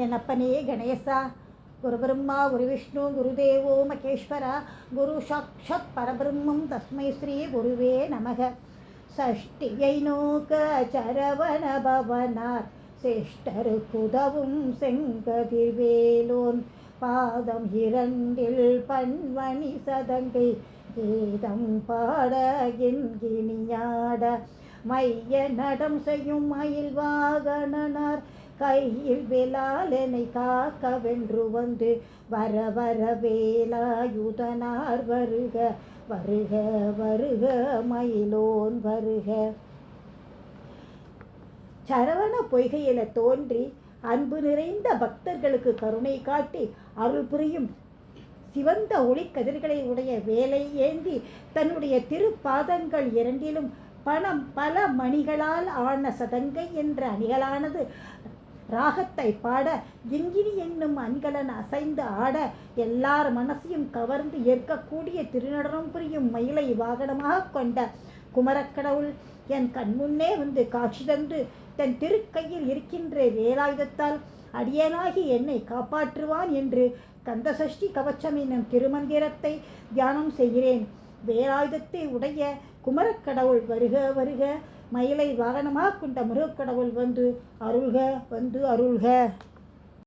என் அப்பனே கணேசா, குரு பிரம்மா குரு விஷ்ணு குருதேவோ மகேஸ்வரா, குரு சாக்ஷாத் பரபிரம்மம் தஸ்மை ஸ்ரீ குருவே நமக. சஷ்டியை நோக்க சரவண பவனார் சிஷ்டருக்குதவும் செங்கதிர்வேலோன், பாதம் இரண்டில் பன்மணி சதங்கை கீதம் பாட என்கினியாட, மைய நடம் செய்யும் மயில் வாகனனார் கையில் வேலாலனை காக்க வென்று வந்து, வர வர வேலாயுதனார் வருக வருக வருக மயிலோன் வருக. சரவண பொய்கையில தோன்றி அன்பு நிறைந்த பக்தர்களுக்கு கருணை காட்டி அருள் புரியும் சிவந்த ஒளிக்கதிர்களை உடைய வேலை ஏந்தி தன்னுடைய திருப்பாதங்கள் இரண்டிலும் பல மணிகளால் ஆன சதங்கை என்ற அணிகளானது ராகத்தை பாட, கிங்கினி என்னும் அன்கலன் அசைந்து ஆட, எல்லார் மனசையும் கவர்ந்து ஏற்கக்கூடிய திருநடனம் புரியும் மயிலை வாகனமாக கொண்ட குமரக்கடவுள் என் கண்முன்னே வந்து காட்சி தந்து தன் திருக்கையில் இருக்கின்ற வேலாயுதத்தால் அடியனாகி என்னை காப்பாற்றுவான் என்று கந்தசஷ்டி கவச்சம் என்னும் திருமந்திரத்தை தியானம் செய்கிறேன். வேலாயுதத்தை உடைய குமரக்கடவுள் வருக வருக, மயிலை வாகனமாக கொண்ட முருகக்கடவுள் வந்து அருள்க வந்து அருள்க.